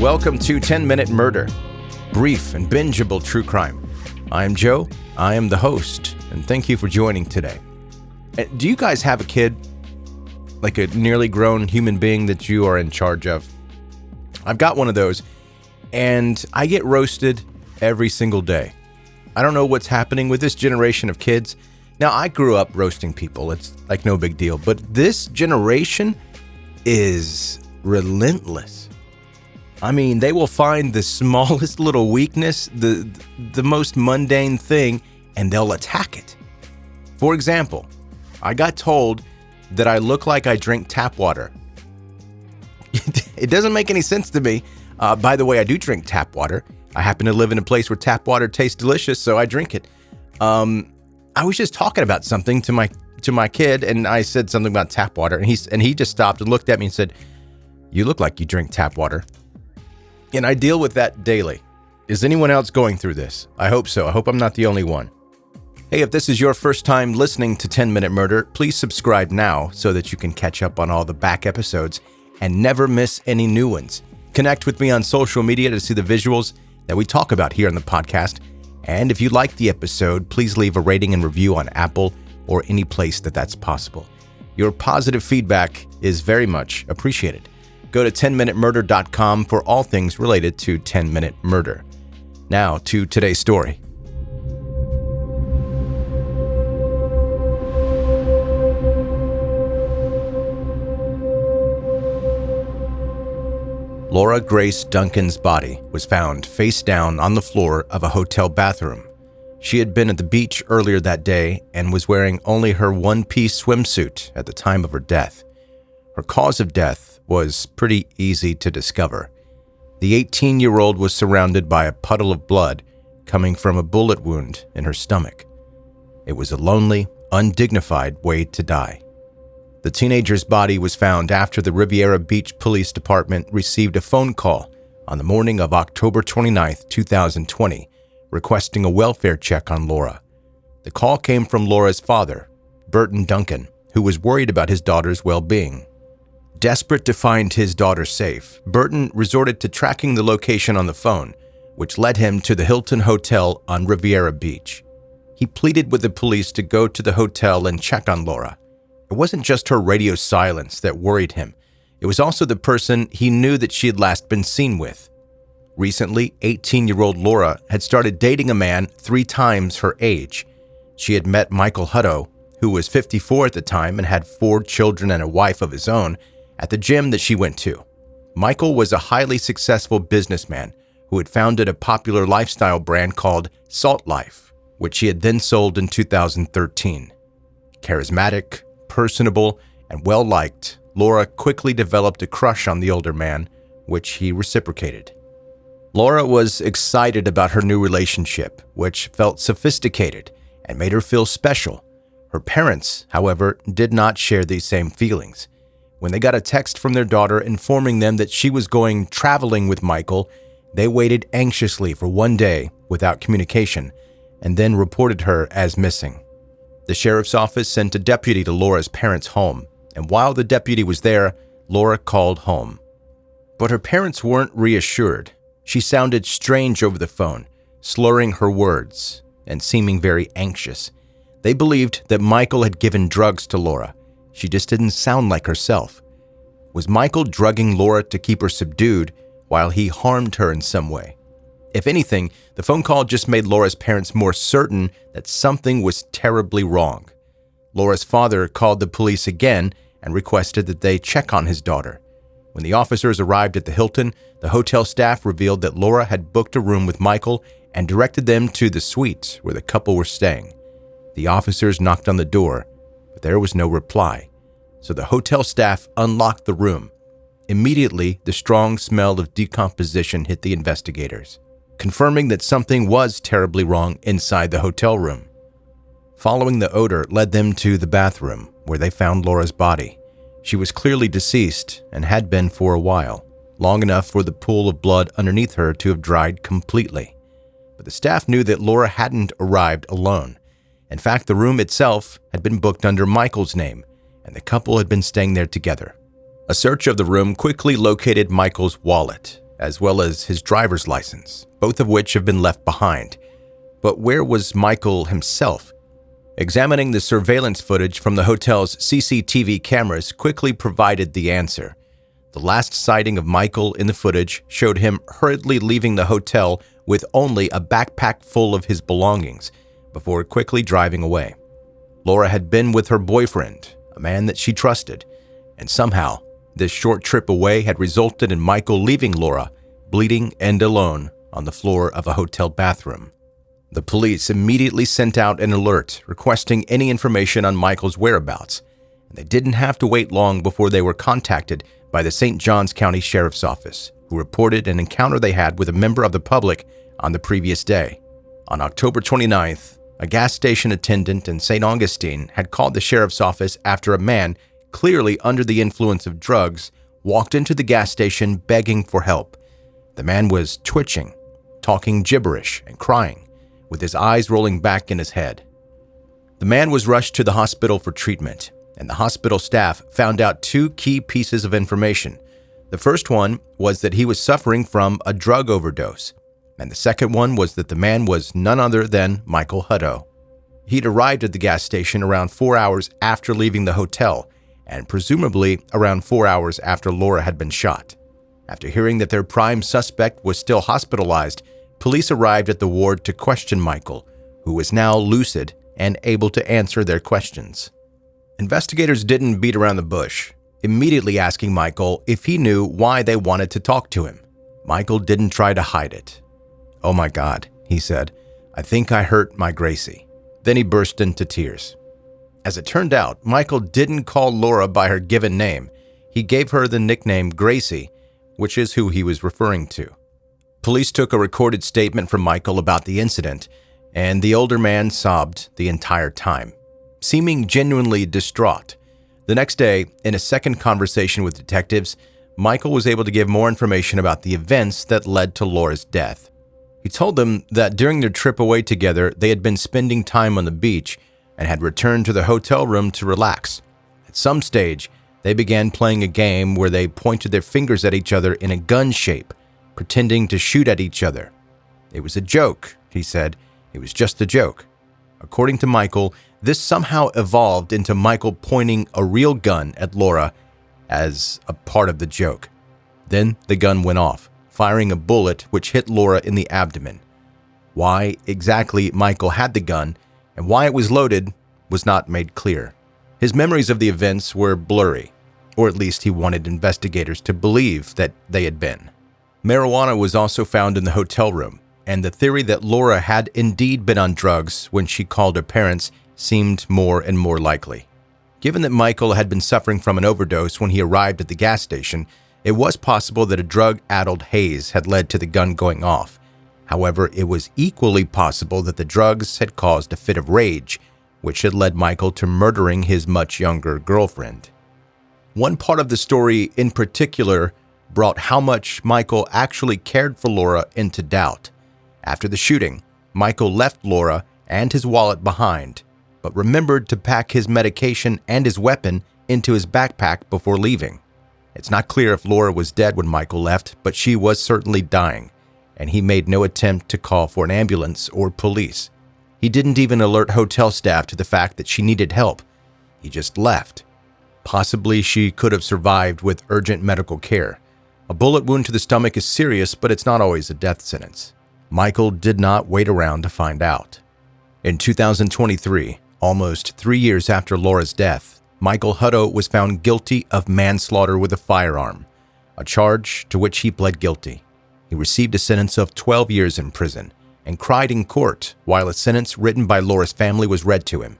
Welcome to 10-Minute Murder, brief and bingeable true crime. I am Joe, I am the host, and thank you for joining today. Do you guys have a kid, like a nearly grown human being that you are in charge of? I've got one of those, and I get roasted every single day. I don't know what's happening with this generation of kids. Now, I grew up roasting people. It's like no big deal. But this generation is relentless. I mean, they will find the smallest little weakness, the most mundane thing, and they'll attack it. For example, I got told that I look like I drink tap water. It doesn't make any sense to me. By the way, I do drink tap water. I happen to live in a place where tap water tastes delicious, so I drink it. I was just talking about something to my kid, and I said something about tap water, and he just stopped and looked at me and said, "You look like you drink tap water." And I deal with that daily. Is anyone else going through this? I hope so. I hope I'm not the only one. Hey, if this is your first time listening to 10-Minute Murder, please subscribe now so that you can catch up on all the back episodes and never miss any new ones. Connect with me on social media to see the visuals that we talk about here on the podcast. And if you like the episode, please leave a rating and review on Apple or any place that's possible. Your positive feedback is very much appreciated. Go to 10minutemurder.com for all things related to 10-Minute Murder. Now to today's story. Lora Grace Duncan's body was found face down on the floor of a hotel bathroom. She had been at the beach earlier that day and was wearing only her one-piece swimsuit at the time of her death. Her cause of death was pretty easy to discover. The 18-year-old was surrounded by a puddle of blood coming from a bullet wound in her stomach. It was a lonely, undignified way to die. The teenager's body was found after the Riviera Beach Police Department received a phone call on the morning of October 29, 2020, requesting a welfare check on Lora. The call came from Lora's father, Burton Duncan, who was worried about his daughter's well-being. Desperate to find his daughter safe, Burton resorted to tracking the location on the phone, which led him to the Hilton Hotel on Riviera Beach. He pleaded with the police to go to the hotel and check on Lora. It wasn't just her radio silence that worried him. It was also the person he knew that she had last been seen with. Recently, 18-year-old Lora had started dating a man 3 times her age. She had met Michael Hutto, who was 54 at the time and had 4 children and a wife of his own, at the gym that she went to. Michael was a highly successful businessman who had founded a popular lifestyle brand called Salt Life, which he had then sold in 2013. Charismatic, personable, and well-liked, Lora quickly developed a crush on the older man, which he reciprocated. Lora was excited about her new relationship, which felt sophisticated and made her feel special. Her parents, however, did not share these same feelings. When they got a text from their daughter informing them that she was going traveling with Michael, they waited anxiously for 1 day without communication and then reported her as missing. The sheriff's office sent a deputy to Lora's parents' home, and while the deputy was there, Lora called home. But her parents weren't reassured. She sounded strange over the phone, slurring her words and seeming very anxious. They believed that Michael had given drugs to Lora. She just didn't sound like herself. Was Michael drugging Lora to keep her subdued while he harmed her in some way? If anything, the phone call just made Lora's parents more certain that something was terribly wrong. Lora's father called the police again and requested that they check on his daughter. When the officers arrived at the Hilton, the hotel staff revealed that Lora had booked a room with Michael and directed them to the suite where the couple were staying. The officers knocked on the door, but there was no reply. So the hotel staff unlocked the room. Immediately, the strong smell of decomposition hit the investigators, confirming that something was terribly wrong inside the hotel room. Following the odor led them to the bathroom, where they found Lora's body. She was clearly deceased and had been for a while, long enough for the pool of blood underneath her to have dried completely. But the staff knew that Lora hadn't arrived alone. In fact, the room itself had been booked under Michael's name, and the couple had been staying there together. A search of the room quickly located Michael's wallet, as well as his driver's license, both of which have been left behind. But where was Michael himself? Examining the surveillance footage from the hotel's CCTV cameras quickly provided the answer. The last sighting of Michael in the footage showed him hurriedly leaving the hotel with only a backpack full of his belongings before quickly driving away. Lora had been with her boyfriend, a man that she trusted, and somehow this short trip away had resulted in Michael leaving Lora bleeding and alone on the floor of a hotel bathroom. The police immediately sent out an alert requesting any information on Michael's whereabouts, and they didn't have to wait long before they were contacted by the St. Johns County Sheriff's Office, who reported an encounter they had with a member of the public on the previous day. On October 29th, a gas station attendant in St. Augustine had called the sheriff's office after a man, clearly under the influence of drugs, walked into the gas station begging for help. The man was twitching, talking gibberish, and crying, with his eyes rolling back in his head. The man was rushed to the hospital for treatment, and the hospital staff found out two key pieces of information. The first one was that he was suffering from a drug overdose, and the second one was that the man was none other than Michael Hutto. He'd arrived at the gas station around 4 hours after leaving the hotel, and presumably around 4 hours after Lora had been shot. After hearing that their prime suspect was still hospitalized, police arrived at the ward to question Michael, who was now lucid and able to answer their questions. Investigators didn't beat around the bush, immediately asking Michael if he knew why they wanted to talk to him. Michael didn't try to hide it. "Oh my God," he said, "I think I hurt my Gracie." Then he burst into tears. As it turned out, Michael didn't call Lora by her given name. He gave her the nickname Gracie, which is who he was referring to. Police took a recorded statement from Michael about the incident, and the older man sobbed the entire time, seeming genuinely distraught. The next day, in a second conversation with detectives, Michael was able to give more information about the events that led to Lora's death. He told them that during their trip away together, they had been spending time on the beach and had returned to the hotel room to relax. At some stage, they began playing a game where they pointed their fingers at each other in a gun shape, pretending to shoot at each other. "It was a joke," he said. "It was just a joke." According to Michael, this somehow evolved into Michael pointing a real gun at Lora as a part of the joke. Then the gun went off, firing a bullet which hit Lora in the abdomen. Why exactly Michael had the gun and why it was loaded was not made clear. His memories of the events were blurry, or at least he wanted investigators to believe that they had been. Marijuana was also found in the hotel room, and the theory that Lora had indeed been on drugs when she called her parents seemed more and more likely. Given that Michael had been suffering from an overdose when he arrived at the gas station, it was possible that a drug-addled haze had led to the gun going off. However, it was equally possible that the drugs had caused a fit of rage, which had led Michael to murdering his much younger girlfriend. One part of the story in particular brought how much Michael actually cared for Lora into doubt. After the shooting, Michael left Lora and his wallet behind, but remembered to pack his medication and his weapon into his backpack before leaving. It's not clear if Lora was dead when Michael left, but she was certainly dying, and he made no attempt to call for an ambulance or police. He didn't even alert hotel staff to the fact that she needed help. He just left. Possibly she could have survived with urgent medical care. A bullet wound to the stomach is serious, but it's not always a death sentence. Michael did not wait around to find out. In 2023, almost 3 years after Lora's death, Michael Hutto was found guilty of manslaughter with a firearm, a charge to which he pled guilty. He received a sentence of 12 years in prison and cried in court while a sentence written by Lora's family was read to him.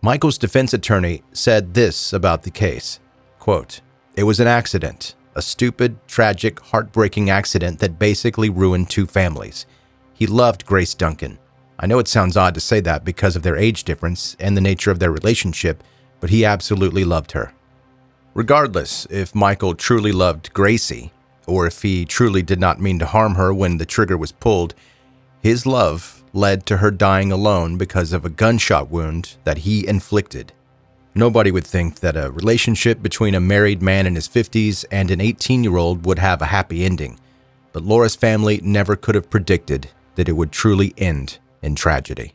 Michael's defense attorney said this about the case, quote, "It was an accident. A stupid, tragic, heartbreaking accident that basically ruined two families. He loved Grace Duncan. I know it sounds odd to say that because of their age difference and the nature of their relationship, but he absolutely loved her." Regardless if Michael truly loved Gracie, or if he truly did not mean to harm her when the trigger was pulled, his love led to her dying alone because of a gunshot wound that he inflicted. Nobody would think that a relationship between a married man in his 50s and an 18-year-old would have a happy ending. but Lora's family never could have predicted that it would truly end in tragedy.